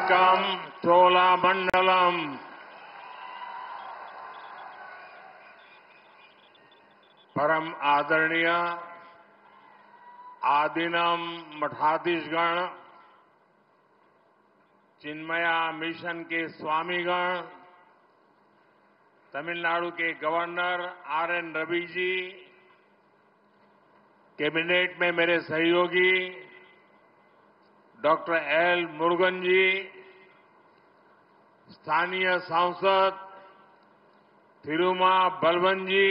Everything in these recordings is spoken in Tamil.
वणक्कम चोलामंडलम। परम आदरणीय आदिनम मठाधीशगण, चिन्मया मिशन के स्वामीगण, तमिलनाडु के governor RN. Ravi ji, cabinet में मेरे सहयोगी डॉक्टर एल. मुरुगन जी, स्थानीय सांसद थिरुमा बलवन जी,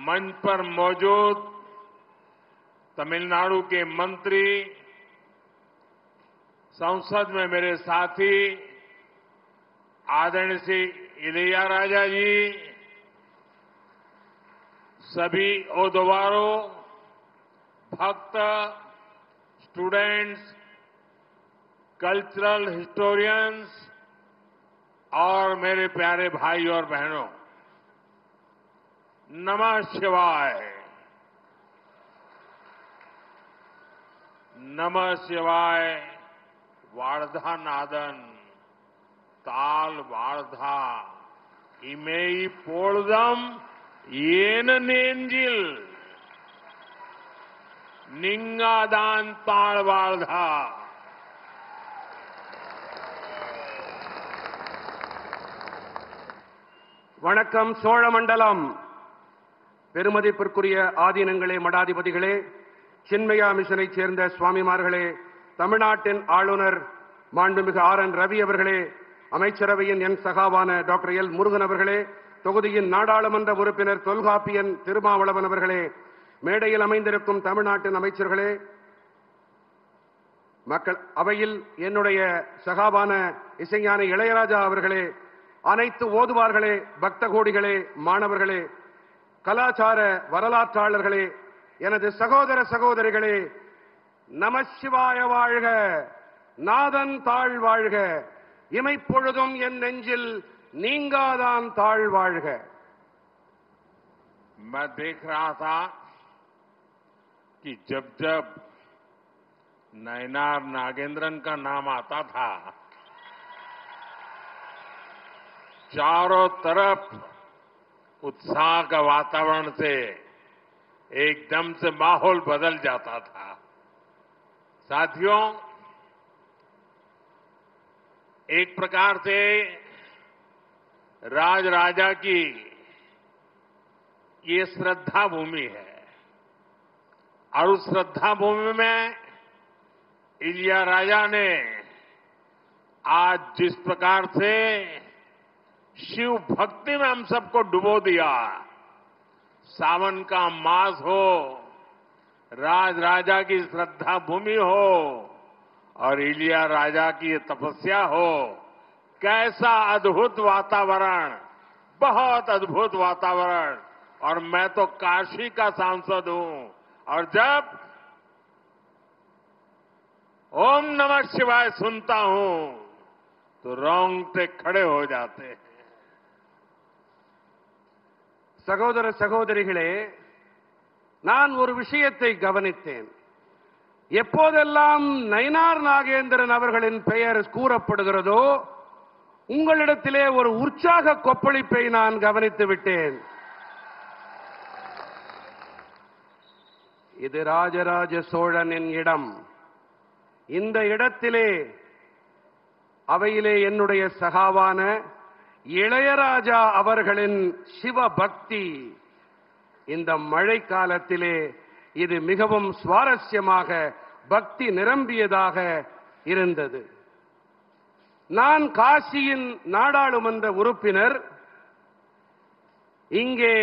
मंच पर मौजूद तमिलनाडु के मंत्री, संसद में मेरे साथी आदरणीय श्री इलैयाराजा जी, सभी ओदवारों, भक्त, स्टूडेंट्स, कल्चरल हिस्टोरियंस और मेरे प्यारे भाई और बहनों, नमः शिवाय। नमः शिवाय। वार्धा नादन ताल वार्धा इमेई पोळदम येन नेंजिल निंगादान ताल वार्धा। வணக்கம் சோழமண்டலம். பெருமதிப்பிற்குரிய ஆதீனங்களே, மடாதிபதிகளே, சின்மயா மிஷனைச் சேர்ந்த சுவாமிமார்களே, தமிழ்நாட்டின் ஆளுநர் மாண்புமிகு ஆர்.என். ரவி அவர்களே, அமைச்சரவையின் என் சகாவான டாக்டர் எல். முருகன் அவர்களே, தொகுதியின் நாடாளுமன்ற உறுப்பினர் தொல்காப்பியன் திருமாவளவன் அவர்களே, மேடையில் அமைந்திருக்கும் தமிழ்நாட்டின் அமைச்சர்களே, மக்கள் அவையில் என்னுடைய சகாவான இசைஞானி இளையராஜா அவர்களே, அனைத்து ஓதுவார்களே, பக்த கோடிகளே, மாணவர்களே, கலாச்சார வரலாற்றாளர்களே, எனது சகோதர சகோதரிகளே, நமசிவாய வாழ்க, நாதன் தாழ் வாழ்க, இமைப்பொழுதும் என் நெஞ்சில் நீங்காதான் தாழ் வாழ்க. मैं देख रहा था कि जब जब नयनार नागेंद्रन का नाम आता था, चारों तरफ उत्साह का वातावरण से एकदम से माहौल बदल जाता था। साथियों, एक प्रकार से राजराजा की ये श्रद्धा भूमि है और उस श्रद्धा भूमि में इलैयाराजा ने आज जिस प्रकार से शिव भक्ति में हम सबको डुबो दिया, सावन का मास हो, राजराजा की श्रद्धा भूमि हो और इलैयाराजा की तपस्या हो, कैसा अद्भुत वातावरण, बहुत अद्भुत वातावरण। और मैं तो काशी का सांसद हूं और जब ओम नमः शिवाय सुनता हूं तो रोंगटे खड़े हो जाते हैं। சகோதர சகோதரிகளே, நான் ஒரு விஷயத்தை கவனித்தேன். எப்போதெல்லாம் நயினார் நாகேந்திரன் அவர்களின் பெயர் கூறப்படுகிறதோ, உங்களிடத்திலே ஒரு உற்சாக கொப்பளிப்பை நான் கவனித்து விட்டேன். இது ராஜராஜ சோழனின் இடம். இந்த இடத்திலே அவையிலே என்னுடைய சகாவான இளையராஜா அவர்களின் சிவபக்தி இந்த மழை காலத்திலே இது மிகவும் சுவாரஸ்யமாக பக்தி நிரம்பியதாக இருந்தது. நான் காசியின் நாடாளுமன்ற உறுப்பினர். இங்கே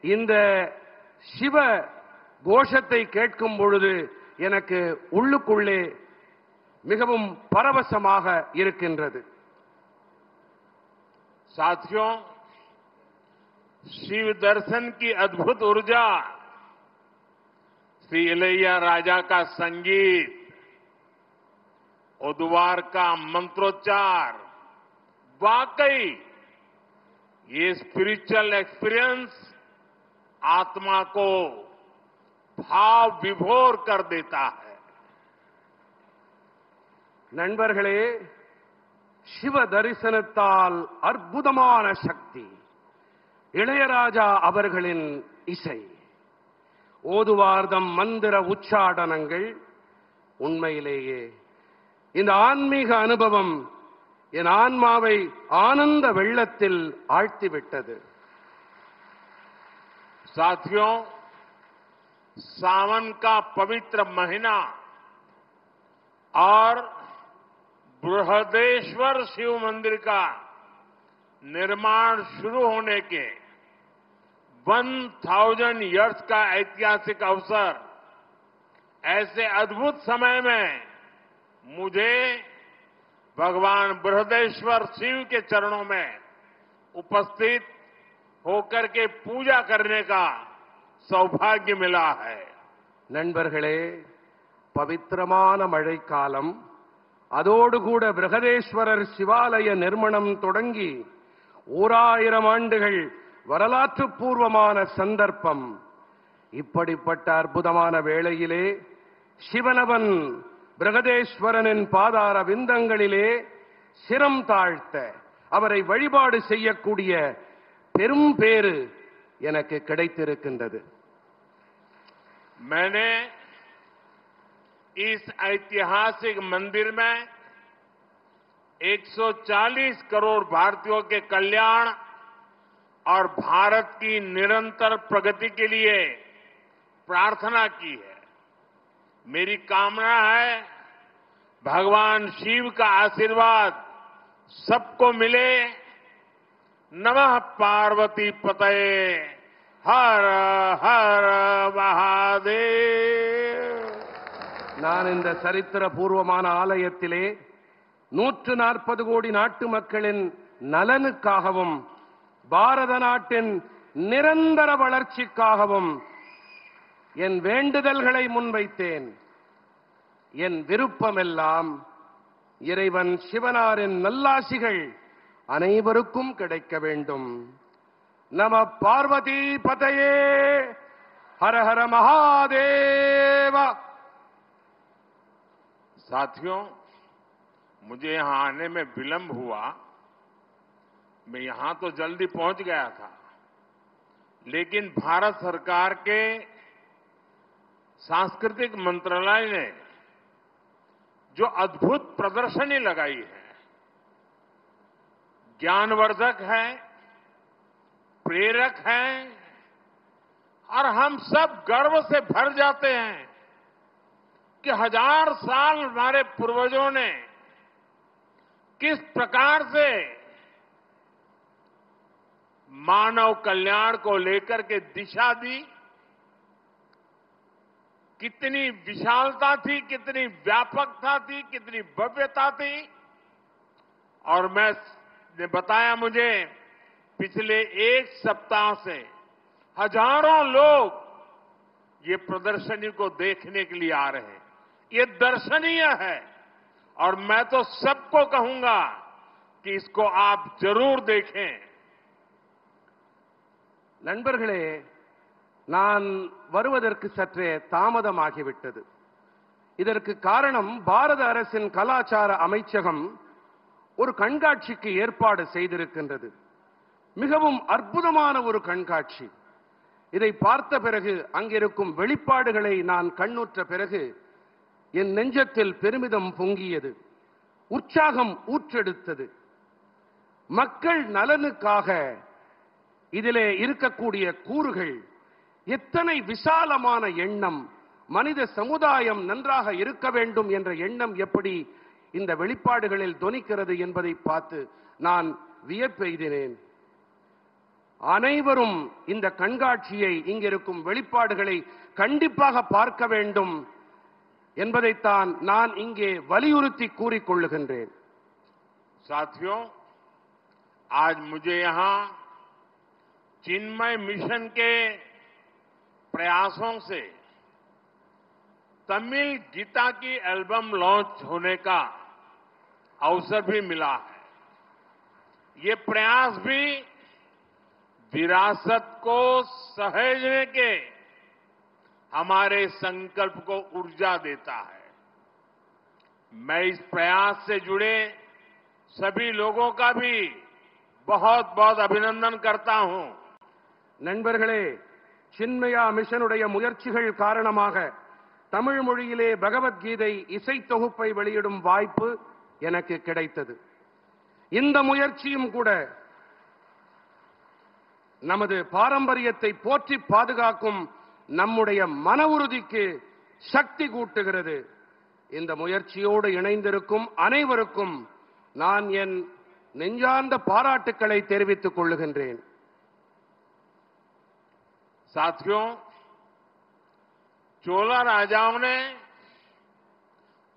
இந்த சிவ கோஷத்தை கேட்கும் பொழுது எனக்கு உள்ளுக்குள்ளே மிகவும் பரவசமாக இருக்கின்றது. साथियों, शिव दर्शन की अद्भुत ऊर्जा, श्री इलैयाराजा का संगीत, ओदवार का मंत्रोच्चार, वाकई ये स्पिरिचुअल एक्सपीरियंस आत्मा को भाव विभोर कर देता है। நண்பர்களே, சிவ தரிசனத்தால் அற்புதமான சக்தி. இளையராஜா அவர்களின் இசை, ஓதுவார்தம் மந்திர உச்சாடனங்கள், உண்மையிலேயே இந்த ஆன்மீக அனுபவம் என் ஆன்மாவை ஆனந்த வெள்ளத்தில் ஆழ்த்திவிட்டது. साथियों, सावन का पवित्र महीना और बृहदेश्वर शिव मंदिर का निर्माण शुरू होने के 1000 ईयर्स का ऐतिहासिक अवसर, ऐसे अद्भुत समय में मुझे भगवान बृहदेश्वर शिव के चरणों में उपस्थित होकर के पूजा करने का सौभाग्य मिला है. நண்பர்களே, பவித்திரமான மழைக்காலம், அதோடு கூட பிரகதேஸ்வரர் சிவாலய நிர்மாணம் தொடங்கி 1000 ஆண்டுகள் வரலாற்று பூர்வமான சந்தர்ப்பம். இப்படிப்பட்ட அற்புதமான வேளையிலே சிவனவன் பிரகதேஸ்வரனின் பாதார விந்தங்களிலே சிரம் தாழ்த்த அவரை வழிபாடு செய்யக்கூடிய பெரும் பேறு எனக்கு கிடைத்திருக்கின்றது. मैंने इस ऐतिहासिक मंदिर में 140 करोड़ भारतीयों के कल्याण और भारत की निरंतर प्रगति के लिए प्रार्थना की है. मेरी कामना है भगवान शिव का आशीर्वाद सबको मिले. नमः पार्वती पतये, हर हर महादेव. நான் இந்த சரித்திர பூர்வமான ஆலயத்திலே 140 கோடி நாட்டு மக்களின் நலனுக்காகவும் பாரத நாட்டின் நிரந்தர வளர்ச்சிக்காகவும் என் வேண்டுதல்களை முன்வைத்தேன். என் விருப்பமெல்லாம் இறைவன் சிவனாரின் நல்லாசிகள் அனைவருக்கும் கிடைக்க வேண்டும். நம பார்வதி பதயே, हर हर महादेव. साथियों, मुझे यहां आने में विलंब हुआ. मैं यहां तो जल्दी पहुंच गया था, लेकिन भारत सरकार के सांस्कृतिक मंत्रालय ने जो अद्भुत प्रदर्शनी लगाई है, ज्ञानवर्धक है, प्रेरक है और हम सब गर्व से भर जाते हैं कि 1000 साल हमारे पूर्वजों ने किस प्रकार से मानव कल्याण को लेकर के दिशा दी. कितनी विशालता थी, कितनी व्यापकता थी, कितनी भव्यता थी. और ने बताया मुझे पिछले एक सप्ताह से हजारों लोग ये प्रदर्शनी को देखने के लिए आ रहे हैं. ये दर्शनीय है और मैं तो सबको कहूंगा कि इसको आप जरूर देखें. நண்பர்களே, நான் வருவதற்கு சற்றே தாமதமாகிவிட்டது. இதற்கு காரணம் பாரத அரசின் கலாச்சார அமைச்சகம் ஒரு கண்காட்சிக்கு ஏற்பாடு செய்திருக்கின்றது. மிகவும் அற்புதமான ஒரு கண்காட்சி. இதை பார்த்த பிறகு, அங்கிருக்கும் வெளிப்பாடுகளை நான் கண்ணுற்ற பிறகு என் நெஞ்சத்தில் பெருமிதம் பொங்கியது, உற்சாகம் ஊற்றெடுத்தது. மக்கள் நலனுக்காக இதிலே இருக்கக்கூடிய கூறுகள் எத்தனை விசாலமான எண்ணம், மனித சமுதாயம் நன்றாக இருக்க வேண்டும் என்ற எண்ணம் எப்படி இந்த வெளிப்பாடுகளில் தொனிக்கிறது என்பதை பார்த்து நான் வியப்பெய்தினேன். அனைவரும் இந்த கண்காட்சியை, இங்கிருக்கும் வெளிப்பாடுகளை கண்டிப்பாக பார்க்க வேண்டும் என்பதைத்தான் நான் இங்கே வலியுறுத்தி கூறிக்கொள்ளுகின்றேன். साथियों, आज मुझे यहां चिन्मय मिशन के प्रयासों से तमिल गीता की एल्बम लॉन्च होने का अवसर भी मिला है. ये प्रयास भी विरासत को सहेजने के हमारे संकल्प को ऊर्जा देता है. मैं इस प्रयास से जुड़े सभी लोगों का भी बहुत बहुत अभिनंदन करता हूं। நண்பர்களே, சின்மயா மிஷனுடைய முயற்சிகள் காரணமாக தமிழ் மொழியிலே பகவத்கீதை இசைத்தொகுப்பை வெளியிடும் வாய்ப்பு எனக்கு கிடைத்தது. இந்த முயற்சியும் கூட நமது பாரம்பரியத்தை போற்றி பாதுகாக்கும் நம்முடைய மன உறுதிக்கு சக்தி கூட்டுகிறது. இந்த முயற்சியோடு இணைந்திருக்கும் அனைவருக்கும் நான் என் நெஞ்சார்ந்த பாராட்டுக்களை தெரிவித்துக் கொள்ளுகின்றேன். साथियों, चोला राजाओं ने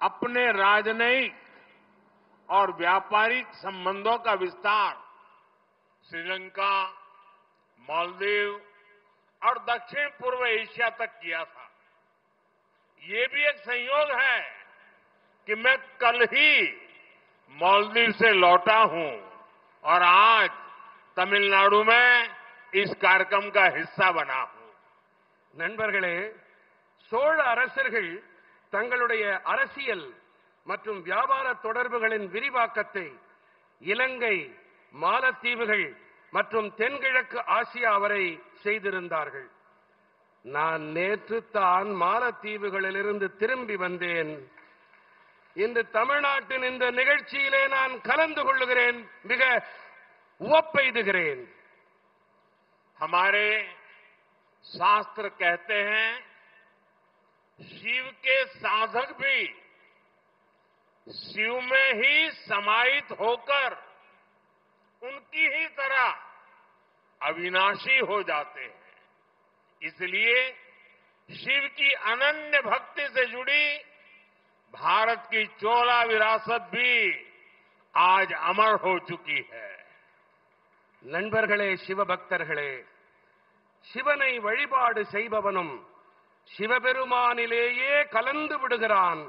अपने राजनयिक और व्यापारिक संबंधों का विस्तार श्रीलंका, मालदीव और दक्षिण पूर्व एशिया तक किया था। ये भी एक संयोग है कि मैं कल ही मालदीव से लौटा हूं और आज तमिलनाडु में इस कार्यक्रम का हिस्सा बना हूं. நண்பர்களே, சோழ அரசர்கள் தங்களுடைய அரசியல் மற்றும் வியாபார தொடர்புகளின் விரிவாக்கத்தை இலங்கை, மாலத்தீவுகள் மற்றும் தென்கிழக்கு ஆசியா வரை செய்திருந்தார்கள். நான் நேற்று தான் மாலத்தீவுகளிலிருந்து திரும்பி வந்தேன். இன்று தமிழ்நாட்டின் இந்த நிகழ்ச்சியிலே நான் கலந்து கொள்ளுகிறேன். மிக உவப்பெய்துகிறேன். हमारे शास्त्र कहते हैं शिव के साधक भी शिव में ही समाहित होकर उनकी ही तरह अविनाशी हो जाते हैं। इसलिए शिव की अनन्य भक्ति से जुड़ी भारत की चोला विरासत भी आज अमर हो चुकी है. நண்பர்களே, சிவபக்தர்களே, சிவனை வழிபாடு செய்பவனும் சிவபெருமானிலேயே கலந்து விடுகிறான்,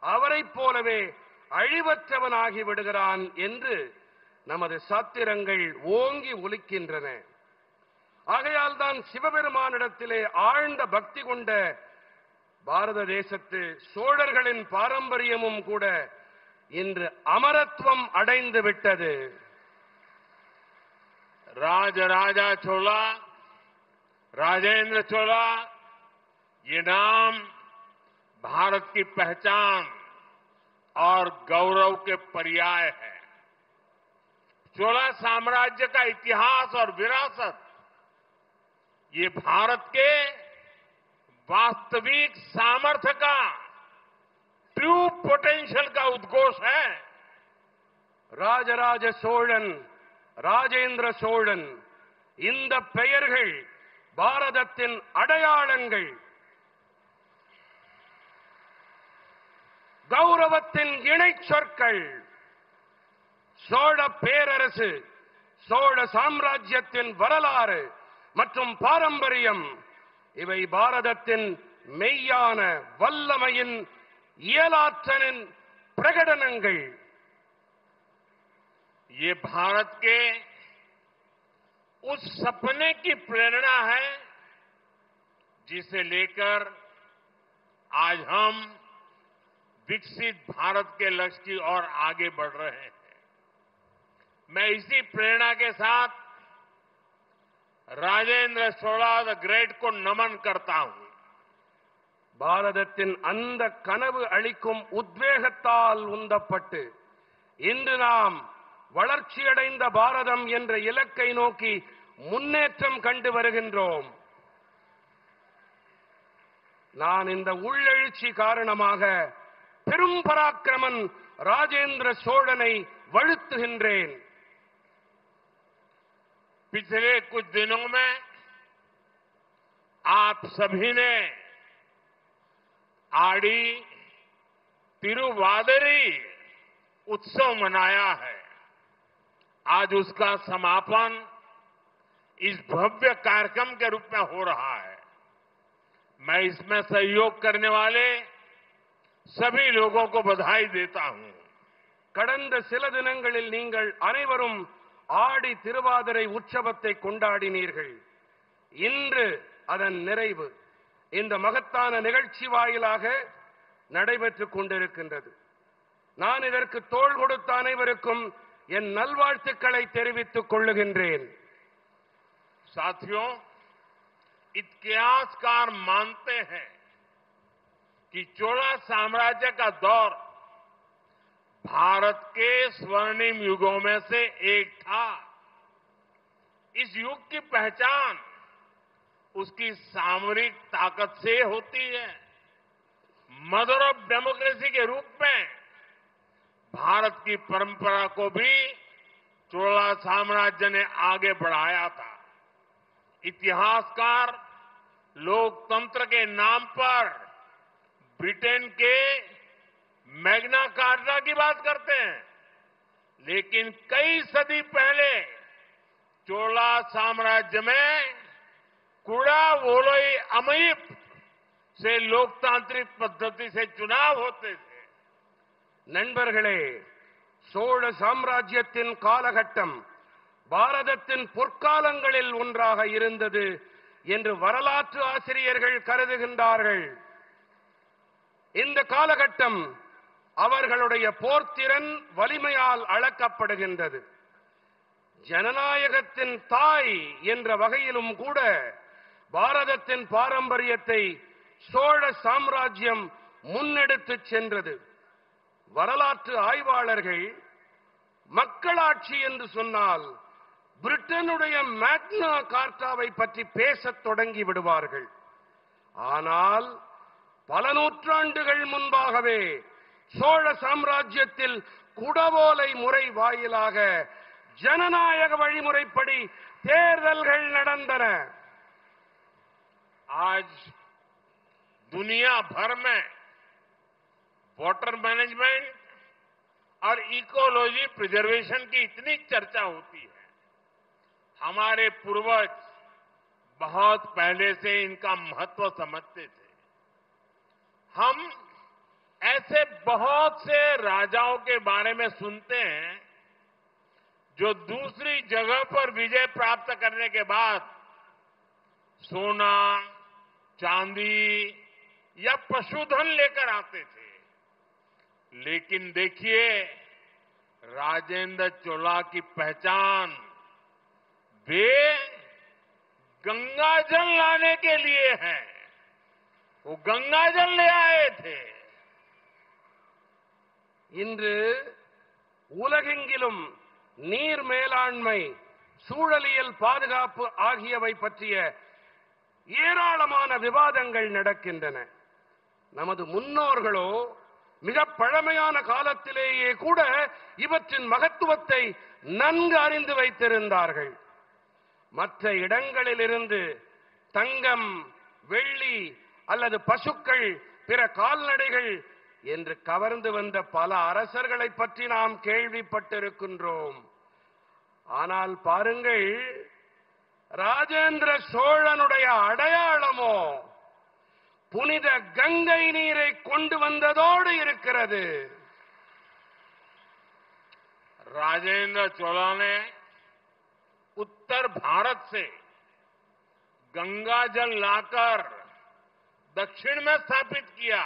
அவரைப் போலவே அழிவற்றவனாகி விடுகிறான் என்று நமது சாத்திரங்கள் ஓங்கி ஒலிக்கின்றன. ஆகையால் தான் சிவபெருமானிடத்திலே ஆழ்ந்த பக்தி கொண்ட பாரத தேசத்து சோழர்களின் பாரம்பரியமும் கூட இன்று அமரத்துவம் அடைந்து விட்டது. राजा चोला, राजेंद्र चोला, ये नाम भारत की पहचान और गौरव के पर्याय है. चोला साम्राज्य का इतिहास और विरासत ये भारत के वास्तविक सामर्थ्य का, ट्रू पोटेंशियल का उद्घोष है. ராஜராஜ சோழன், ராஜேந்திர சோழன், இந்த பெயர்கள் பாரதத்தின் அடையாளங்கள், கௌரவத்தின் இணை சொற்கள். சோழ பேரரசு, சோழ சாம்ராஜ்யத்தின் வரலாறு மற்றும் பாரம்பரியம், இவை பாரதத்தின் மெய்யான வல்லமையின் இயலாற்றலின் பிரகடனங்கள். ये भारत के उस सपने की प्रेरणा है जिसे लेकर आज हम विकसित भारत के लक्ष्य की ओर आगे बढ़ रहे हैं. मैं इसी प्रेरणा के साथ राजेंद्र चोला द ग्रेट को नमन करता हूं. பாரதத்தின் அந்த கனவு அளிக்கும் உத்வேகத்தால் உந்தப்பட்டு இன்று நாம் வளர்ச்சியடைந்த பாரதம் என்ற இலக்கை நோக்கி முன்னேற்றம் கண்டு வருகின்றோம். நான் இந்த உள்ளெழுச்சி காரணமாக பெரும் பராக்கிரமன் ராஜேந்திர சோழனை வழுத்துகின்றேன். पिछले कुछ दिनों में आप सभी ने आड़ी तिरुवादिरी उत्सव मनाया है. आज उसका समापन इस भव्य कार्यक्रम के रूप में हो रहा है. मैं इसमें सहयोग करने वाले सभी लोगों को बधाई देता हूं. கடந்த சில தினங்களில் நீங்கள் அனைவரும் ஆடி திருவாதிரை உற்சவத்தை கொண்டாடினீர்கள். இன்று அதன் நிறைவு இந்த மகத்தான நிகழ்ச்சி வாயிலாக நடைபெற்றுக் கொண்டிருக்கின்றது. நான் இதற்கு தோள் கொடுத்த அனைவருக்கும் என் நல்வாழ்த்துக்களை தெரிவித்துக் கொள்ளுகின்றேன். साथियों, इतिहासकार मानते हैं कि चोला साम्राज्य का दौर भारत के स्वर्णिम युगों में से एक था। इस युग की पहचान उसकी सामरिक ताकत से होती है। मदर ऑफ डेमोक्रेसी के रूप में भारत की परंपरा को भी चोला साम्राज्य ने आगे बढ़ाया था। इतिहासकार लोकतंत्र के नाम पर ब्रिटेन के मैग्ना कार्टा की बात करते हैं, लेकिन कई सदी पहले चोला साम्राज्य में कुड़ा वोलोई अमयिप से लोकतांत्रिक पद्धति से चुनाव होते थे. நண்பர்களே, சோழ சாம்ராஜ்யத்தின் காலகட்டம் பாரதத்தின் பொற்காலங்களில் ஒன்றாக இருந்தது என்று வரலாற்று ஆசிரியர்கள் கருதுகின்றார்கள். இந்த காலகட்டம் அவர்களுடைய போர்த்திறன் வலிமையால் அளக்கப்படுகின்றது. ஜனநாயகத்தின் தாய் என்ற வகையிலும் கூட பாரதத்தின் பாரம்பரியத்தை சோழ சாம்ராஜ்யம் முன்னெடுத்துச் சென்றது. வரலாற்று ஆய்வாளர்கள் மக்களாட்சி என்று சொன்னால் பிரிட்டனுடைய மேக்னா கார்ட்டாவை பற்றி பேசத் தொடங்கி விடுவார்கள். ஆனால் பல நூற்றாண்டுகள் முன்பாகவே சோழ சாம்ராஜ்யத்தில் குடவோலை முறை வாயிலாக ஜனநாயக வழிமுறைப்படி தேர்தல்கள் நடந்தன. आज दुनिया भर में वाटर मैनेजमेंट और इकोलॉजी प्रिजर्वेशन की इतनी चर्चा होती है। हमारे पूर्वज बहुत पहले से इनका महत्व समझते थे। हम ऐसे बहुत से राजाओं के बारे में सुनते हैं जो दूसरी जगह पर विजय प्राप्त करने के बाद सोना, चांदी या पशुधन लेकर आते थे। लेकिन देखिए, राजेंद्र चोला की पहचान वे गंगाजल लाने के लिए है। वो गंगाजल ले आए थे। இன்று உலகெங்கிலும் நீர் மேலாண்மை, சூழலியல் பாதுகாப்பு ஆகியவை பற்றிய ஏராளமான விவாதங்கள் நடக்கின்றன. நமது முன்னோர்களோ மிக பழமையான காலத்திலேயே கூட இவற்றின் மகத்துவத்தை நன்கு அறிந்து வைத்திருந்தார்கள். மற்ற இடங்களிலிருந்து தங்கம், வெள்ளி அல்லது பசுக்கள், பிற கால்நடைகள் என்று கவர்ந்து வந்த பல அரசர்களை பற்றி நாம் கேள்விப்பட்டிருக்கின்றோம். ஆனால் பாருங்கள், ராஜேந்திர சோழனுடைய அடையாளமோ புனித கங்கை நீரை கொண்டு வந்ததோடு இருக்கிறது. राजेंद्र चोला ने उत्तर भारत से गंगा जल लाकर दक्षिण में स्थापित किया।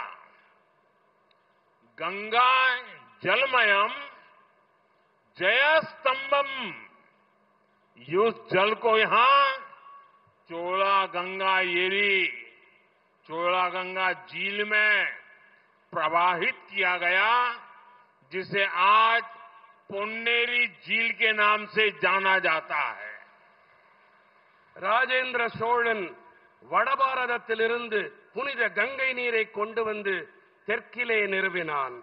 गंगा जलमयम जयस्तंभम, उस जल को यहां चोला गंगा येरी, चोला गंगा झील में प्रवाहित किया गया, जिसे आज பொன்னேரி झील के नाम से जाना जाता है. ராஜேந்திர சோழன் வடபாரதத்திலிருந்து புனித கங்கை நீரை கொண்டு வந்து தெற்கிலே நிறுவினான்.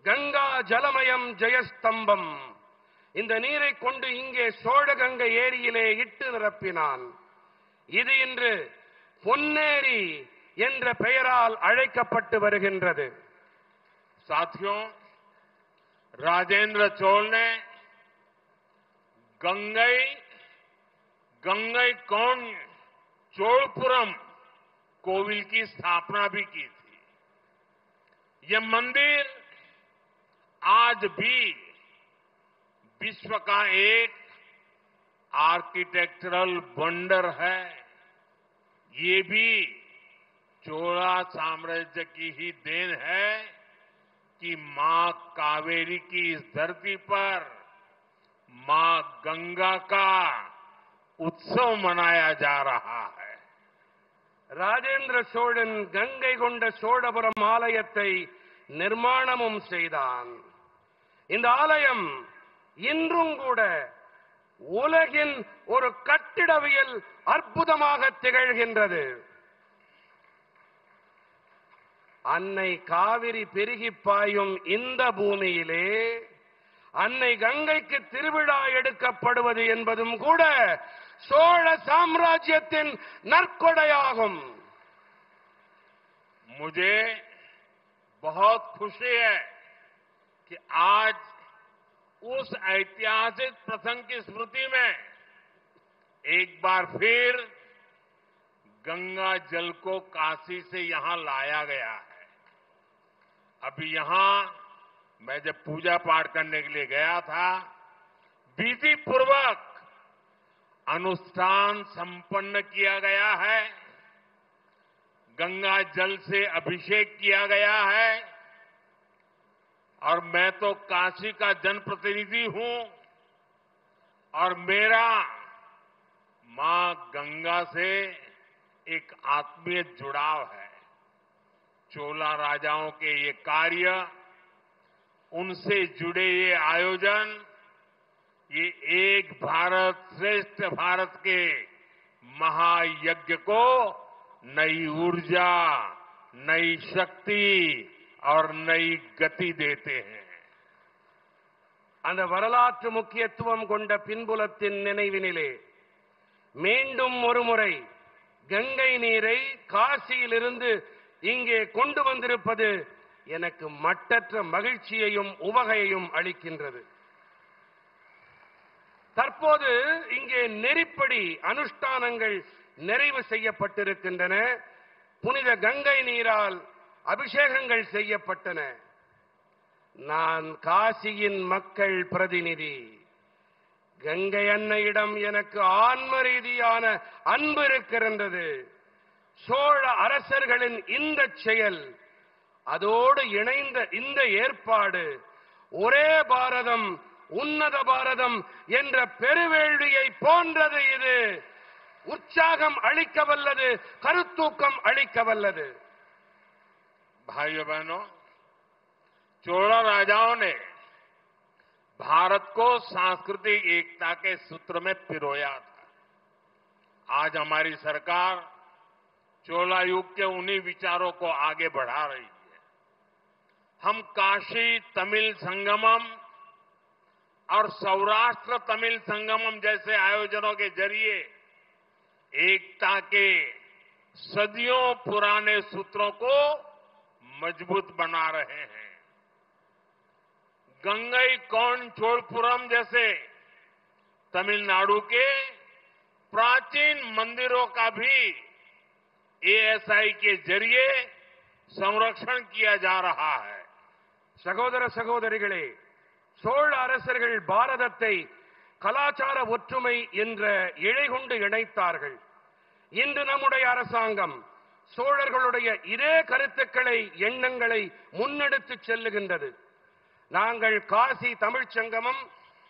கங்கா ஜலமயம் ஜெயஸ்தம்பம், இந்த நீரை கொண்டு இங்கே சோழகங்கை ஏரியிலே இட்டு நிரப்பினான். இது இன்று பொன்னேரி என்ற பெயரால் அழைக்கப்பட்டு வருகின்றது. साथियों, राजेंद्र चोल ने गंगईकोंड चोलपुरम कोविल की स्थापना भी की थी। यह मंदिर आज भी विश्व का एक आर्किटेक्चरल वंडर है। ये भी चोला साम्राज्य की ही देन है कि मां कावेरी की इस धरती पर मां गंगा का उत्सव मनाया जा रहा है। ராஜேந்திர சோழன் கங்கை கொண்ட சோழபுரம் ஆலயத்தை நிர்மாணமும் செய்தான். இந்த ஆலயம் இன்றும் கூட உலகின் ஒரு கட்டிடவியல் அற்புதமாக திகழ்கின்றது. அன்னை காவிரி பெருகி பாயும் இந்த பூமியிலே அன்னை கங்கைக்கு திருவிழா எடுக்கப்படுவது என்பதும் கூட சோழ சாம்ராஜ்யத்தின் नरकोड़यागम। मुझे बहुत खुशी है कि आज उस ऐतिहासिक प्रसंग की स्मृति में एक बार फिर गंगा जल को काशी से यहां लाया गया है। अभी यहां मैं जब पूजा पाठ करने के लिए गया था, विधि पूर्वक अनुष्ठान संपन्न किया गया है, गंगा जल से अभिषेक किया गया है। और मैं तो काशी का जनप्रतिनिधि हूं और मेरा मां गंगा से एक आत्मीय जुड़ाव है। चोला राजाओं के ये कार्य, उनसे जुड़े ये आयोजन, ये एक भारत श्रेष्ठ भारत के महायज्ञ को नई ऊर्जा, नई शक्ति और नई गति देते हैं। அந்த வரலாற்று முக்கியத்துவம் கொண்ட பின்புலத்தின் நினைவினிலே மீண்டும் ஒருமுறை கங்கை நீரை காசியிலிருந்து இங்கே கொண்டு வந்திருப்பது எனக்கு மட்டற்ற மகிழ்ச்சியையும் உவகையையும் அளிக்கின்றது. தற்போது இங்கே நெறிப்படி அனுஷ்டானங்கள் நிறைவு செய்யப்பட்டிருக்கின்றன. புனித கங்கை நீரால் அபிஷேகங்கள் செய்யப்பட்டன. நான் காசியின் மக்கள் பிரதிநிதி. கங்கை அன்னையிடம் எனக்கு ஆன்ம ரீதியான அன்பு இருக்கின்றது. சோழ அரசர்களின் இந்த செயல், அதோடு இணைந்த இந்த ஏற்பாடு ஒரே பாரதம் உன்னத பாரதம் என்ற பெருவேள்வியை போன்றது. இது உற்சாகம் அளிக்கவல்லது, கருத்தூக்கம் அளிக்கவல்லது. भाइयों बहनों, चोला राजाओं ने भारत को सांस्कृतिक एकता के सूत्र में पिरोया था। आज हमारी सरकार चोला युग के उन्हीं विचारों को आगे बढ़ा रही है। हम काशी तमिल संगमम और सौराष्ट्र तमिल संगमम जैसे आयोजनों के जरिए एकता के सदियों पुराने सूत्रों को मजबूत बना रहे हैं। गंगई कौन चोलपुरम जैसे तमिलनाडु के प्राचीन मंदिरों का भी एएसआई के जरिए संरक्षण किया जा रहा है। சகோதர சகோதரிகளே, சோழ அரசர்கள் பாரதத்தை கலாச்சார ஒற்றுமை என்ற இழை கொண்டு இணைத்தார்கள். இன்று நம்முடைய அரசாங்கம் சோழர்களுடைய இதே கருத்துக்களை, எண்ணங்களை முன்னெடுத்துச் செல்லுகின்றது. நாங்கள் காசி தமிழ்ச் சங்கமம்,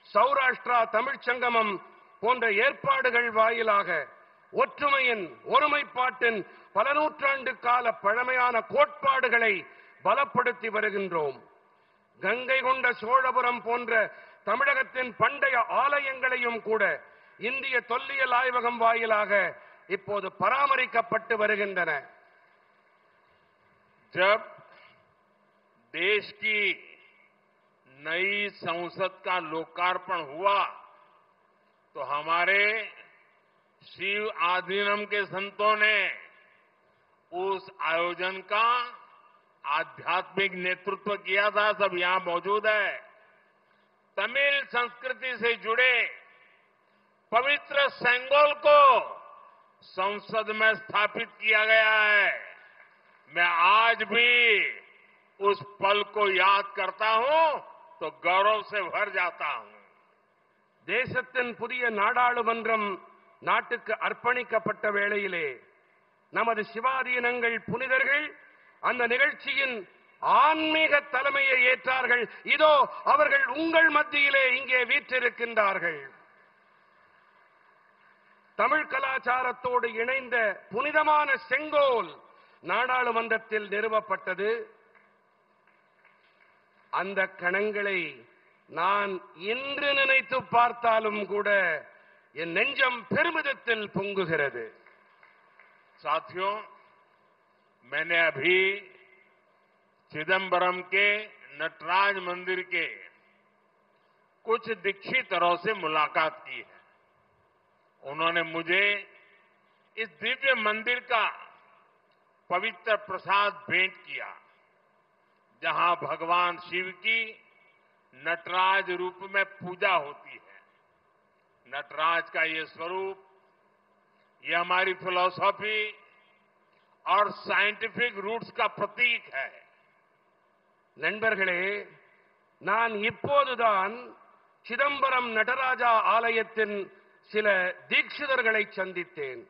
சௌராஷ்டிரா தமிழ்ச் சங்கமம் போன்ற ஏற்பாடுகள் வாயிலாக ஒற்றுமையின், ஒருமைப்பாட்டின் பல நூற்றாண்டு கால பழமையான கோட்பாடுகளை பலப்படுத்தி வருகின்றோம். கங்கை கொண்ட சோழபுரம் போன்ற தமிழகத்தின் பண்டைய ஆலயங்களையும் கூட இந்திய தொல்லியல் ஆய்வகம் வாயிலாக இப்போது பராமரிக்கப்பட்டு வருகின்றன. जब देश की नई संसद का लोकार्पण हुआ तो हमारे शिव आधीनम के संतों ने उस आयोजन का आध्यात्मिक नेतृत्व किया था। सब यहां मौजूद है। तमिल संस्कृति से जुड़े पवित्र सेंगोल को संसद में स्थापित किया गया है। मैं आज भी उस पल को याद करता हूं तो गौरव से भर जाता हूं। தேசத்தின் புதிய நாடாளுமன்றம் நாட்டுக்கு அர்ப்பணிக்கப்பட்ட வேளையிலே நமது சிவாதீனங்கள் புனிதர்கள் அந்த நிகழ்ச்சியின் ஆன்மீக தலைமையை ஏற்றார்கள். இதோ அவர்கள் உங்கள் மத்தியிலே இங்கே வீற்றிருக்கின்றார்கள். தமிழ் கலாச்சாரத்தோடு இணைந்த புனிதமான செங்கோல் நாடாளுமன்றத்தில் நிறுவப்பட்டது. அந்த கணங்களை நான் இன்று நினைத்து பார்த்தாலும் கூட என் நெஞ்சம் பெருமிதத்தில் பொங்குகிறது. साथियों, मैंने अभी चिदंबरम के नटराज मंदिर के कुछ दीक्षितरों से मुलाकात की है. उन्होंने मुझे इस दिव्य मंदिर का पवित्र प्रसाद भेंट किया, जहां भगवान शिव की नटराज रूप में पूजा होती है. नटराज का ये स्वरूप, ये हमारी फिलॉसफी और साइंटिफिक रूट्स का प्रतीक है. நண்பர்களே, நான் இப்போதுதான் சிதம்பரம் நடராஜா ஆலயத்தின் சில தீட்சிதர்களை சந்தித்தேன்.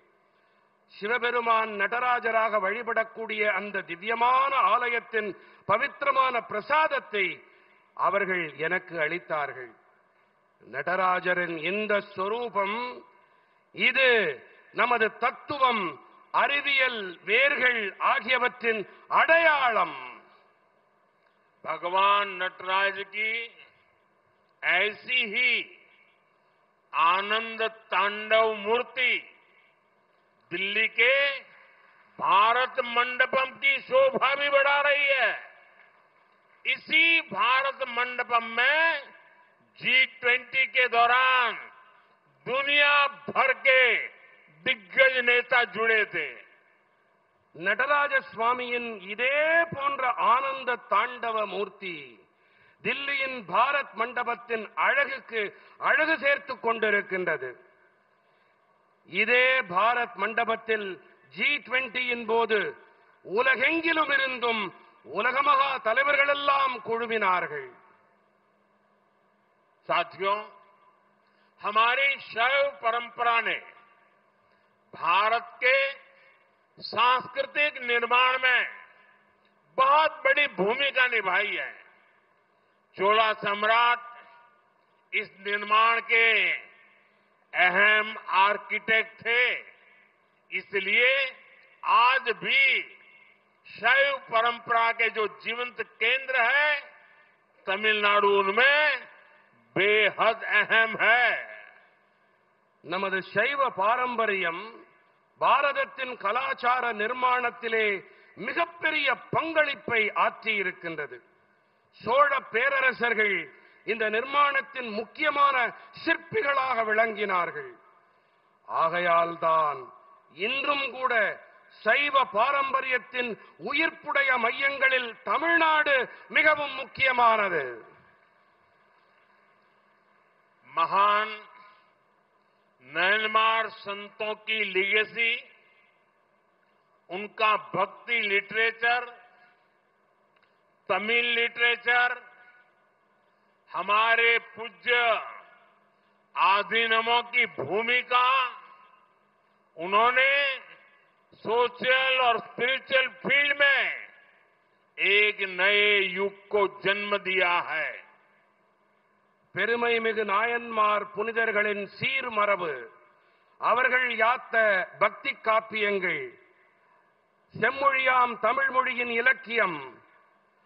சிவபெருமான் நடராஜராக வழிபடக்கூடிய அந்த திவ்யமான ஆலயத்தின் பவித்திரமான பிரசாதத்தை அவர்கள் எனக்கு அளித்தார்கள். நடராஜரின் இந்த ஸ்வரூபம், இது நமது தத்துவம், அறிவியல் வேர்கள் ஆகியவற்றின் அடையாளம். भगवान नटराज की ऐसी ही आनंद तांडव मूर्ति दिल्ली के भारत मंडपम की शोभा भी बढ़ा रही है. इसी भारत मंडपम में G20 के दौरान दुनिया भर के दिग्गज नेता जुड़े थे. நடராஜ சுவாமியின் இதே போன்ற ஆனந்த தாண்டவ மூர்த்தி தில்லியின் பாரத் மண்டபத்தின் அழகுக்கு அழகு சேர்த்துக் கொண்டிருக்கின்றது. இதே பாரத் மண்டபத்தில் G20 போது உலகெங்கிலும் இருந்தும் உலக மகா தலைவர்கள் எல்லாம் குழுமினார்கள். साथियों, हमारी शैव परंपरा ने भारत के सांस्कृतिक निर्माण में बहुत बड़ी भूमिका निभाई है. चोला सम्राट इस निर्माण के अहम आर्किटेक्ट थे. इसलिए आज भी शैव परंपरा के जो जीवंत केंद्र है, तमिलनाडु उनमें बेहद अहम है. நமது சைவ பாரம்பரியம் பாரதத்தின் கலாச்சார நிர்மாணத்திலே மிகப்பெரிய பங்களிப்பை ஆற்றியிருக்கின்றது. சோழ பேரரசர்கள் இந்த நிர்மாணத்தின் முக்கியமான சிற்பிகளாக விளங்கினார்கள். ஆகையால் தான் இன்றும் கூட சைவ பாரம்பரியத்தின் உயிர்ப்புடைய மையங்களில் தமிழ்நாடு மிகவும் முக்கியமானது. महान म्यांमार संतों की लीगेसी, उनका भक्ति लिटरेचर, तमिल लिटरेचर, हमारे पूज्य आधीनमों की भूमिका, उन्होंने सोशल और स्पिरिचुअल फील्ड में एक नए युग को जन्म दिया है. பெருமை மிகு நாயன்மார் புனிதர்களின் சீர்மரபு, அவர்கள் யாத்த பக்தி காப்பியங்கள், செம்மொழியாம் தமிழ் மொழியின் இலக்கியம்,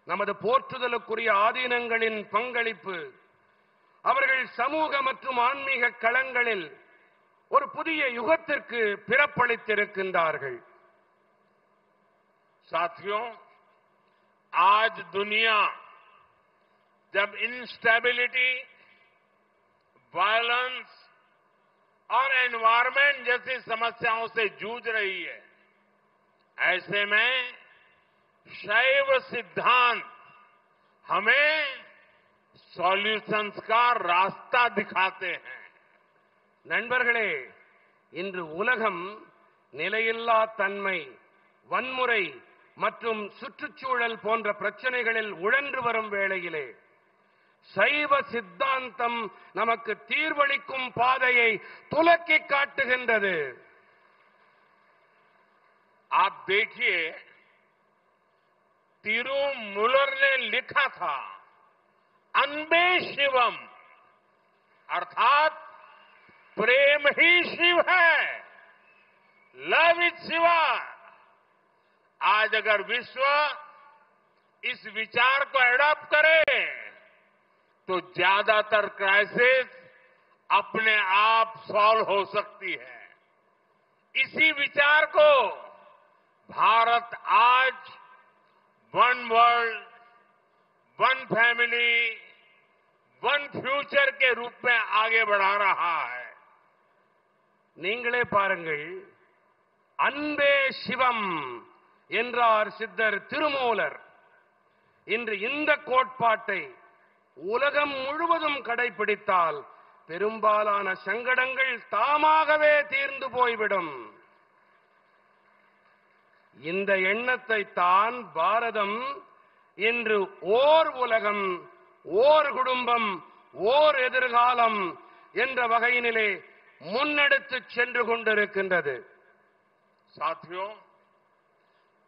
நமது போற்றுதலுக்குரிய ஆதீனங்களின் பங்களிப்பு, அவர்கள் சமூக மற்றும் ஆன்மீக களங்களில் ஒரு புதிய யுகத்திற்கு பிறப்பளித்திருக்கின்றார்கள். साथियों, आज दुनिया जब इंस्टेबिलिटी, वायलेंस और एनवायरमेंट जैसी समस्याओं से जूझ रही है, ऐसे में शैव सिद्धांत हमें सॉल्यूशंस का रास्ता दिखाते हैं. நண்பர்களே, இன்று உலகம் நிலையில்லா தன்மை, வன்முறை மற்றும் சுற்றுச்சூழல் போன்ற பிரச்சனைகளில் உழன்று வரும் வேளையிலே சைவ சித்தாந்தம் நமக்கு தீர்வளிக்கும் பாதையை துலக்கி காட்டுகின்றது. आप देखिए, तिरुमूलर ने लिखा था, अनबे शिवम, अर्थात प्रेम ही शिव है, लव इज शिवा। आज अगर विश्व इस विचार को एडॉप्ट करे तो ज्यादातर क्राइसिस अपने आप सॉल्व हो सकती है। इसी विचार को भारत आज one world, one family, one future के रूप में आगे बढ़ा रहा है। நீங்களே பாருங்கள், அன்பே சிவம் என்றார் சித்தர் திருமூலர். இன்று இந்த கோட்பாட்டை உலகம் முழுவதும் கடைபிடித்தால் பெரும்பாலான சங்கடங்கள் தாமாகவே தீர்ந்து போய்விடும். இந்த எண்ணத்தை தான் பாரதம் இன்று ஓர் உலகம், ஓர் குடும்பம், ஓர் எதிர்காலம் என்ற வகையினிலே முன்னெடுத்துச் சென்று கொண்டிருக்கின்றது. साथियों,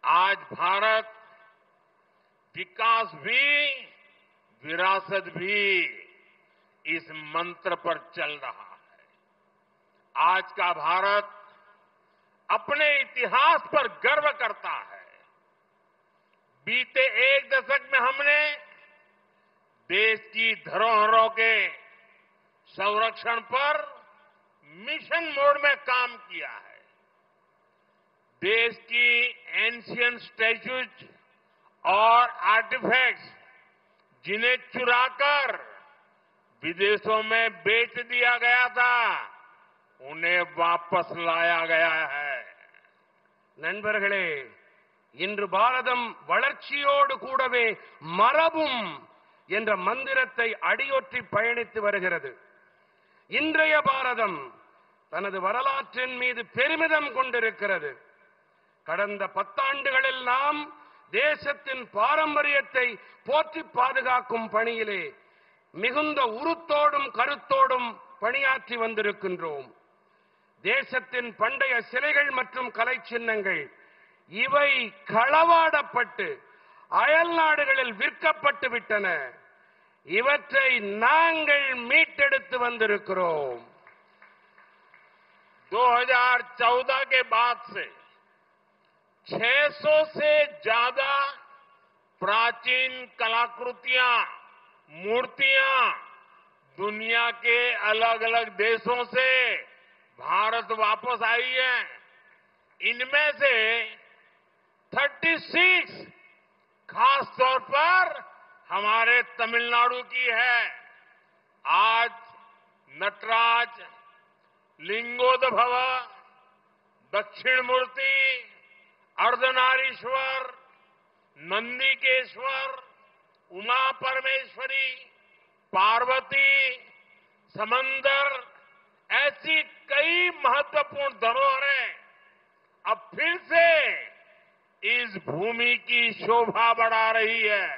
आज भारत विकास भी, विरासत भी इस मंत्र पर चल रहा है। आज का भारत अपने इतिहास पर गर्व करता है। बीते एक दशक में हमने देश की धरोहरों के संरक्षण पर मिशन मोड में काम किया है। देश की एंशिएंट स्टैच्यूज और आर्टिफैक्ट्स जिन्हें चुराकर विदेशों में बेच दिया गया था, उन्हें वापस लाया गया है। நண்பர்களே, இன்று பாரதம் வளர்ச்சியோடு கூடவே மரபும் என்ற மந்திரத்தை அடியொற்றி பயணித்து வருகிறது. இன்றைய பாரதம் தனது வரலாற்றின் மீது பெருமிதம் கொண்டிருக்கிறது. கடந்த 10 ஆண்டுகளில் நாம் தேசத்தின் பாரம்பரியத்தை போற்றி பாதுகாக்கும் பணியிலே மிகுந்த உறுத்தோடும் கருத்தோடும் பணியாற்றி வந்திருக்கின்றோம். தேசத்தின் பண்டைய சிலைகள் மற்றும் கலை சின்னங்கள் இவை களவாடப்பட்டு அயல் நாடுகளில் விற்கப்பட்டு விட்டன. இவற்றை நாங்கள் மீட்டெடுத்து வந்திருக்கிறோம். 2014 के बाद से 600 से ज्यादा प्राचीन कलाकृतियां, मूर्तियां दुनिया के अलग अलग देशों से भारत वापस आई है। इनमें से 36 खास तौर पर हमारे तमिलनाडु की है। आज नटराज, लिंगोद्भव, दक्षिण मूर्ति, अर्धनारीश्वर, नंदिकेश्वर, उमा परमेश्वरी, पार्वती, समंदर, ऐसी कई महत्वपूर्ण धरोहरें अब फिर से इस भूमि की शोभा बढ़ा रही है।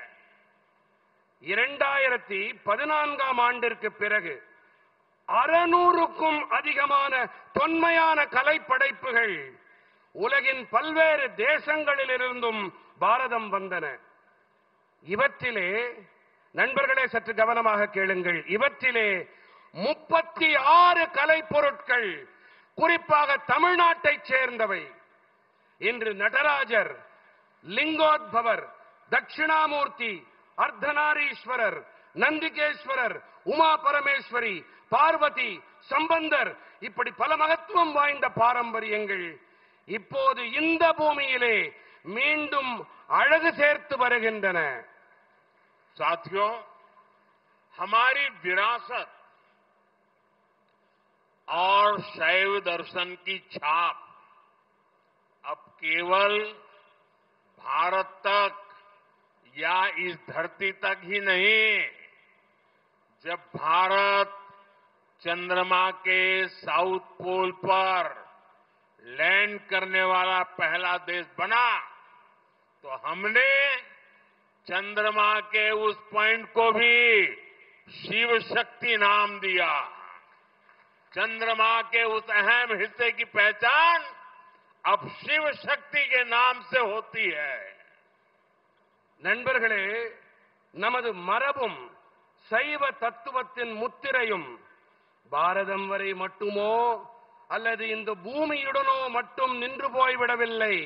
2014ஆம் ஆண்டிற்கு பிறகு 600க்கும் அதிகமான தொன்மையான கலைப்படைப்புகள் உலகின் பல்வேறு தேசங்களிலிருந்தும் பாரதம் வந்தன. இவற்றிலே நண்பர்களே சற்று கவனமாக கேளுங்கள். இவற்றிலே 36 கலைப்பொருட்கள் குறிப்பாக தமிழ்நாட்டைச் சேர்ந்தவை. இன்று நடராஜர், லிங்கோத்பவர், தட்சிணாமூர்த்தி, அர்த்தநாரீஸ்வரர், நந்திகேஸ்வரர், உமா பரமேஸ்வரி, பார்வதி, சம்பந்தர், இப்படி பல மகத்துவம் வாய்ந்த பாரம்பரியங்கள் இப்போது இந்த பூமியிலே மீண்டும் அழகு சேர்த்து வருகின்றன. साथियों, हमारी विरासत और शैव दर्शन की छाप अब केवल भारत तक या इस धरती तक ही नहीं, जब भारत चंद्रमा के साउथ पोल पर लैंड करने वाला पहला देश बना तो हमने चंद्रमा के उस पॉइंट को भी शिव शक्ति नाम दिया। चंद्रमा के उस अहम हिस्से की पहचान अब शिव शक्ति के नाम से होती है। நண்பர்களே, நமது மரபும் சைவ தத்துவத்தின் முத்திரையும் பாரதம் வரை மட்டுமோ அல்லது இந்த பூமியுடனோ மட்டும் நின்று போய்விடவில்லை.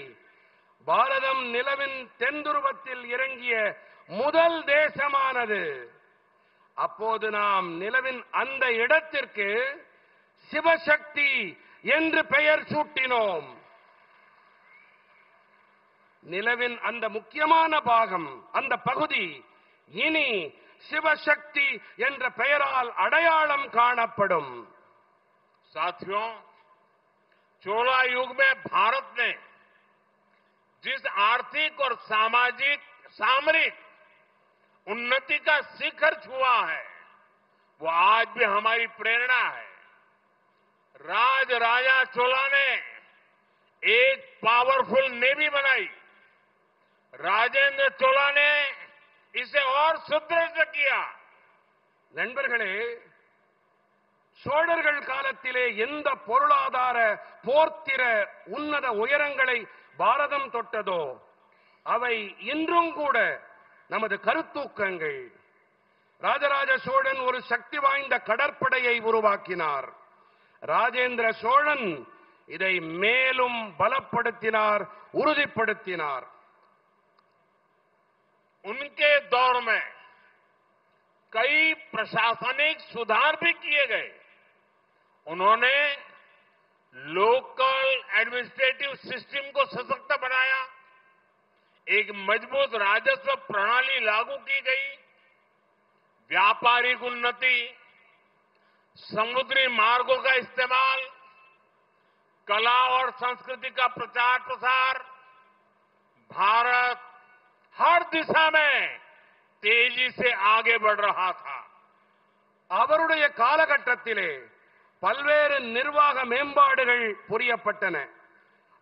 பாரதம் நிலவின் தென்துருவத்தில் இறங்கிய முதல் தேசமானது. அப்போது நாம் நிலவின் அந்த இடத்திற்கு சிவசக்தி என்று பெயர் சூட்டினோம். நிலவின் அந்த முக்கியமான பாகம், அந்த பகுதி இனி சிவசக்தி என்ற பெயரால் அடையாளம் காணப்படும். साथियों, चोला युग में भारत ने जिस आर्थिक और सामाजिक सामरिक उन्नति का शिखर छुआ है, वो आज भी हमारी प्रेरणा है। राज राजा चोला ने एक पावरफुल नेवी बनाई। राजेंद्र चोला ने इसे और सुदृढ़ किया. நண்பர்களே, சோழர்கள் காலத்திலே எந்த பொருளாதார போர்த்திர உன்னத உயரங்களை பாரதம் தொட்டதோ அவை இன்றும் கூட நமது கருத்தூக்கங்கள். ராஜராஜ சோழன் ஒரு சக்தி வாய்ந்த கடற்படையை உருவாக்கினார். ராஜேந்திர சோழன் இதை மேலும் பலப்படுத்தினார், உறுதிப்படுத்தினார். उनके दौर में कई प्रशासनिक सुधार भी किए गए. उन्होंने लोकल एडमिनिस्ट्रेटिव सिस्टम को सशक्त बनाया. एक मजबूत राजस्व प्रणाली लागू की गई. व्यापारिक उन्नति, समुद्री मार्गों का इस्तेमाल, कला और संस्कृति का प्रचार प्रसार. भारत हर दिशा में तेजी से आगे बढ़ रहा था. அவருடைய காலகட்டத்திலே பல்வேறு நிர்வாக மேம்பாடுகள் புரியப்பட்டன.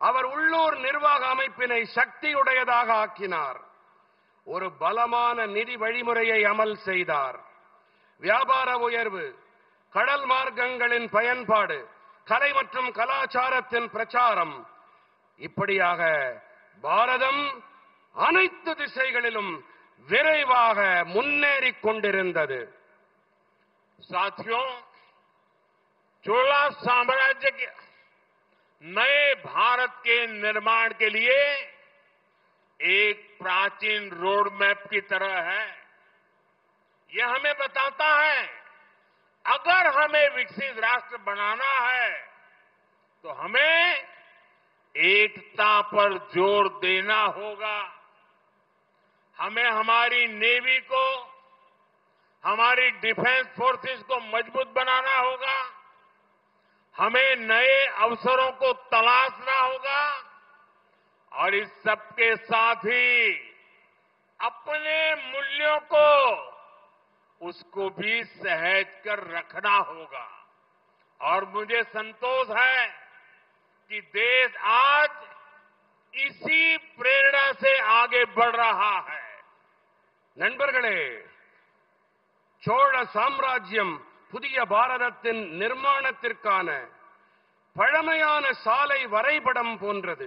அவர் உள்ளூர் நிர்வாக அமைப்பினை சக்தியுடையதாக ஆக்கினார். ஒரு பலமான நிதி வழிமுறையை அமல் செய்தார். வியாபார உயர்வு, கடல் மார்க்கங்களின் பயன்பாடு, கலை மற்றும் கலாச்சாரத்தின் பிரச்சாரம், இப்படியாக பாரதம் அனைத்து திசைகளிலும் விரைவாக முன்னேறிக் கொண்டிருந்தது. साथियों, चोला साम्राज्य के नए भारत के निर्माण के लिए एक प्राचीन रोड मैप की तरह है. यह हमें बताता है अगर हमें विकसित राष्ट्र बनाना है तो हमें एकता पर जोर देना होगा. हमें हमारी नेवी को, हमारी डिफेंस फोर्सेस को मजबूत बनाना होगा. हमें नए अवसरों को तलाशना होगा और इस सबके साथ ही अपने मूल्यों को, उसको भी सहेज कर रखना होगा. और मुझे संतोष है कि देश आज इसी प्रेरणा से आगे बढ़ रहा है. நண்பர்களே, சோழ சாம்ராஜ்யம் புதிய பாரதத்தின் நிர்மாணத்திற்கான பழமையான சாலை வரைபடம் போன்றது.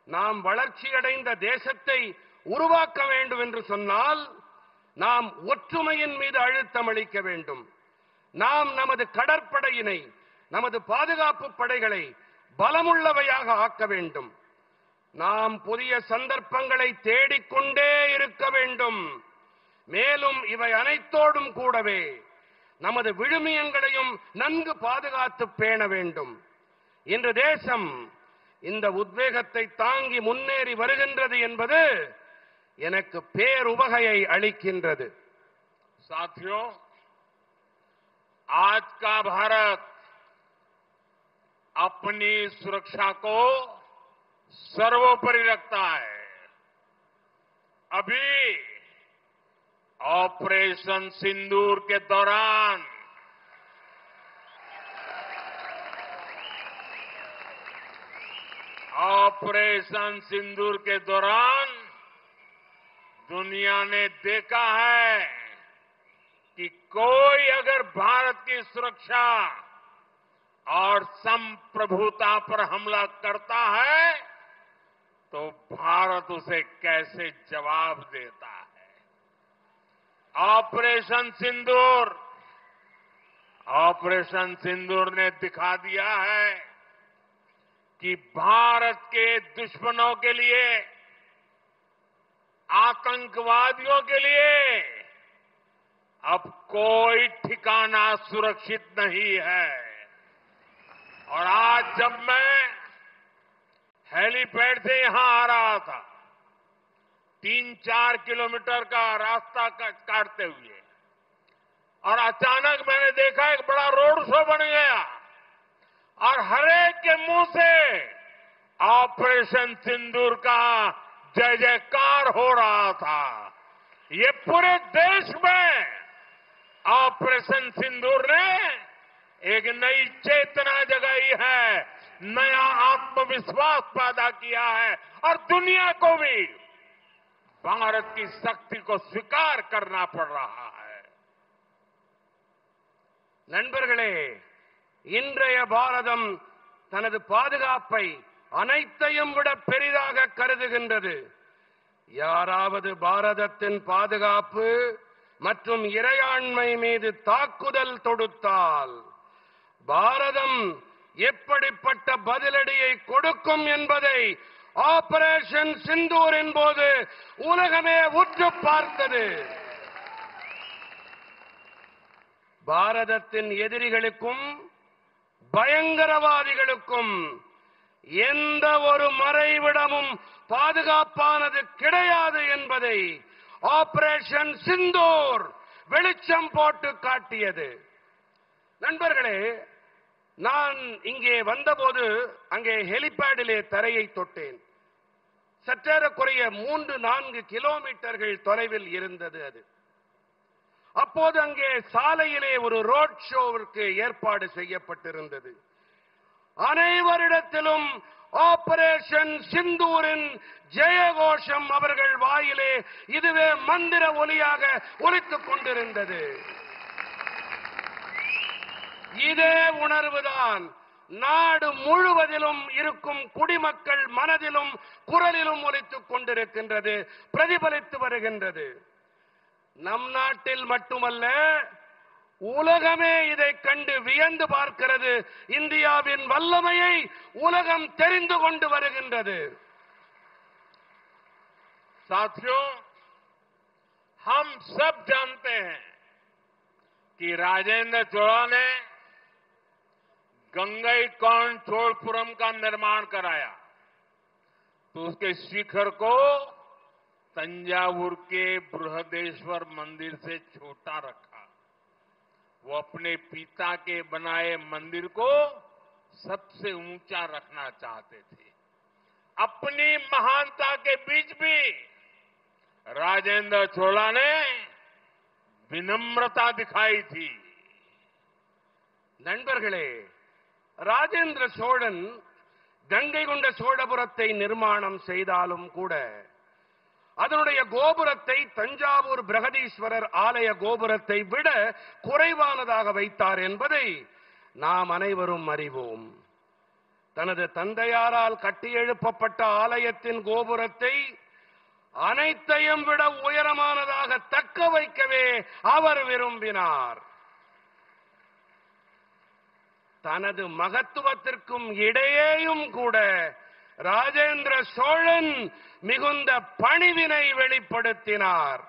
நாம் வளர்ச்சியடைந்த தேசத்தை உருவாக்க வேண்டும் என்று சொன்னால் நாம் ஒற்றுமையின் மீது அழுத்தம் அளிக்க வேண்டும். நாம் நமது கடற்படையினை, நமது பாதுகாப்பு படைகளை பலமுள்ளவையாக ஆக்க வேண்டும். நாம் புதிய சந்தர்ப்பங்களை தேடிக்கொண்டே இருக்க வேண்டும். மேலும் இவை அனைத்தோடும் கூடவே நமது விழுமியங்களையும் நன்கு பாதுகாத்து பேண வேண்டும். இன்று தேசம் இந்த உத்வேகத்தை தாங்கி முன்னேறி வருகின்றது என்பது எனக்கு பேருவகையை அளிக்கின்றது. साथियों, आज का भारत अपनी सुरक्षा को सर्वोपरि रखता है. अभी ऑपरेशन सिंदूर के दौरान दुनिया ने देखा है कि कोई अगर भारत की सुरक्षा और संप्रभुता पर हमला करता है तो भारत उसे कैसे जवाब देता है। ऑपरेशन सिंदूर ने दिखा दिया है कि भारत के दुश्मनों के लिए, आतंकवादियों के लिए अब कोई ठिकाना सुरक्षित नहीं है। और आज जब मैं हेलीपैड से यहां आ रहा था, 3-4 किलोमीटर का रास्ता काटते हुए, और अचानक मैंने देखा एक बड़ा रोड शो बन गया और हरेक के मुंह से ऑपरेशन सिंदूर का जय जयकार हो रहा था। ये पूरे देश में ऑपरेशन सिंदूर ने एक नई चेतना जगाई है, नया आत्मविश्वास पैदा किया है और दुनिया को भी भारत की शक्ति को स्वीकार करना पड़ रहा है। நண்பர்களே, இன்றைய பாரதம் தனது பாதுகாப்பை அனைத்தையும் விட பெரிதாக கருதுகின்றது. யாராவது பாரதத்தின் பாதுகாப்பு மற்றும் இறையாண்மை மீது தாக்குதல் தொடுத்தால் பாரதம் எப்படிப்பட்ட பதிலடியை கொடுக்கும் என்பதை ஆபரேஷன் சிந்தூரின் போது உலகமே உற்று பார்த்தது. பாரதத்தின் எதிரிகளுக்கும் பயங்கரவாதிகளுக்கும் எந்த ஒரு மறைவிடமும் பாதுகாப்பானது கிடையாது என்பதை ஆபரேஷன் சிந்தூர் வெளிச்சம் போட்டு காட்டியது. நண்பர்களே, நான் இங்கே வந்தபோது அங்கே ஹெலிபேடிலே தரையை தொட்டேன். சற்றேறக்குறைய 3-4 கிலோமீட்டர்கள் தொலைவில் இருந்தது அது. அப்போது அங்கே சாலையிலே ஒரு ரோட் ஷோவிற்கு ஏற்பாடு செய்யப்பட்டிருந்தது. அனைவரிடத்திலும் ஆபரேஷன் சிந்தூரின் ஜெயகோஷம் அவர்கள் வாயிலே இதுவே மந்திர ஒலியாக ஒலித்துக் கொண்டிருந்தது. இதே உணர்வுதான் நாடு முழுவதிலும் இருக்கும் குடிமக்கள் மனதிலும் குரலிலும் ஒலித்துக் கொண்டிருக்கின்றது, பிரதிபலித்து வருகின்றது. நம் நாட்டில் மட்டுமல்ல, உலகமே இதை கண்டு வியந்து பார்க்கிறது. இந்தியாவின் வல்லமையை உலகம் தெரிந்து கொண்டு வருகின்றது. साथियों, हम सब जानते हैं कि राजेंद्र चोला ने गंगईकोंड चोलपुरम का निर्माण कराया तो उसके शिखर को तंजावुर के बृहदेश्वर मंदिर से छोटा रखा। वो अपने पिता के बनाए मंदिर को सबसे ऊंचा रखना चाहते थे। अपनी महानता के बीच भी राजेंद्र चोला ने विनम्रता दिखाई थी. நண்பர்களே, ராஜேந்திர சோழன் கங்கை கொண்ட சோழபுரத்தை நிர்மாணம் செய்தாலும் கூட அதனுடைய கோபுரத்தை தஞ்சாவூர் பிரகதீஸ்வரர் ஆலய கோபுரத்தை விட குறைவானதாக வைத்தார் என்பதை நாம் அனைவரும் அறிவோம். தனது தந்தையாரால் கட்டியெழுப்பப்பட்ட ஆலயத்தின் கோபுரத்தை அனைத்தையும் விட உயரமானதாக தக்க வைக்கவே அவர் விரும்பினார். தனது மகத்துவத்திற்கும் இடையேயும் கூட ராஜேந்திர சோழன் மிகுந்த பணிவினை வெளிப்படுத்தினார்.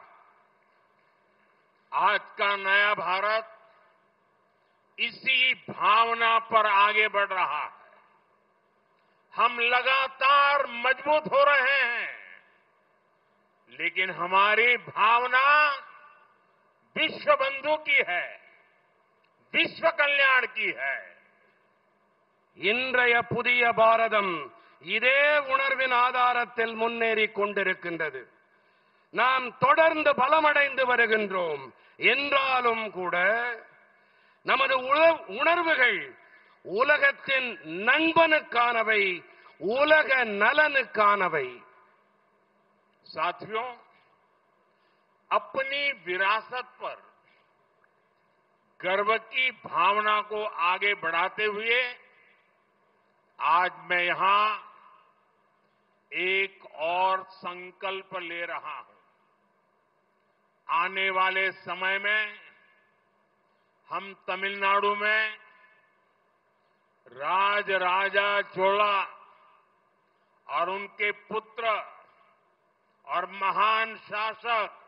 आज का नया भारत इसी भावना पर आगे बढ़ रहा है. हम लगातार मजबूत हो रहे हैं, लेकिन हमारी भावना विश्व बंधु की है, विश्व कल्याण की है. இன்றைய புதிய பாரதம் இதே உணர்வின் ஆதாரத்தில் முன்னேறி கொண்டிருக்கின்றது. நாம் தொடர்ந்து பலமடைந்து வருகின்றோம் என்றாலும் கூட நமது உணர்வுகள் உலகத்தின் நண்பனுக்கானவை, உலக நலனுக்கானவை. साथियों, अपनी विरासत पर गर्व की भावना को आगे बढ़ाते हुए आज मैं यहां एक और संकल्प ले रहा हूं। आने वाले समय में हम तमिलनाडु में राजराजा चोला और उनके पुत्र और महान शासक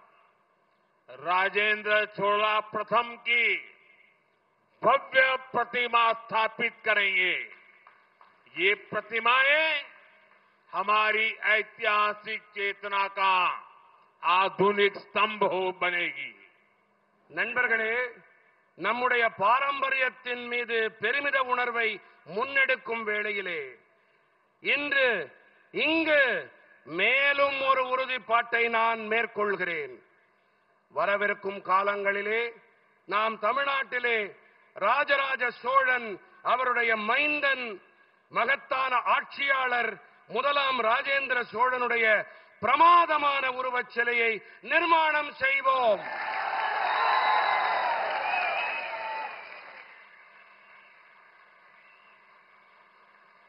राजेंद्र चोला प्रथम की भव्य प्रतिमा स्थापित करेंगे। ये प्रतिमाएं हमारी ऐतिहासिक चेतना का आधुनिक स्तंभ हो बनेगी। நண்பர்களே, நம்முடைய பாரம்பரியத்தின் மீது பெருமித உணர்வை முன்னெடுக்கும் வேளையிலே இன்று இங்கு மேலும் ஒரு உறுதிப்பாட்டை நான் மேற்கொள்கிறேன். வரவிருக்கும் காலங்களிலே நாம் தமிழ்நாட்டிலே ராஜராஜ சோழன் அவருடைய மைந்தன் மகத்தான ஆட்சியாளர் முதலாம் ராஜேந்திர சோழனுடைய பிரமாதமான உருவச் சிலையை நிர்மாணம் செய்வோம்.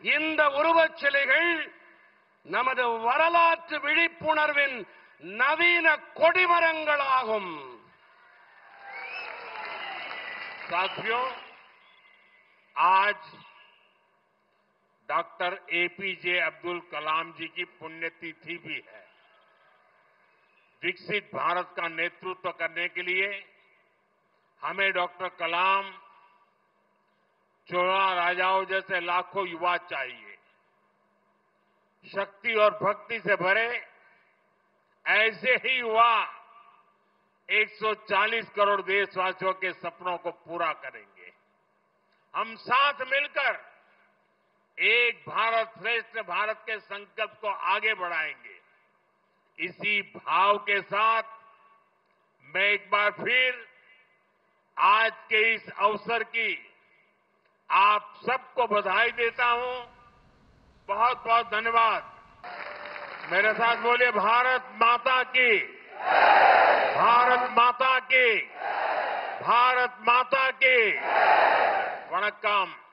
இந்த உருவச் சிலைகள் நமது வரலாற்று விழிப்புணர்வின் நவீன கொடிமரங்களாகும். साथियों, आज डॉक्टर एपीजे अब्दुल कलाम जी की पुण्यतिथि भी है। विकसित भारत का नेतृत्व करने के लिए हमें डॉक्टर कलाम, चोला राजाओं जैसे लाखों युवा चाहिए। शक्ति और भक्ति से भरे ऐसे ही युवा 140 करोड़ देशवासियों के सपनों को पूरा करेंगे। हम साथ मिलकर एक भारत श्रेष्ठ भारत के संकल्प को आगे बढ़ाएंगे। इसी भाव के साथ मैं एक बार फिर आज के इस अवसर की आप सबको बधाई देता हूं। बहुत बहुत धन्यवाद। मेरे साथ बोलिए, भारत माता की, भारत माता की, भारत माता की। वणक्कम।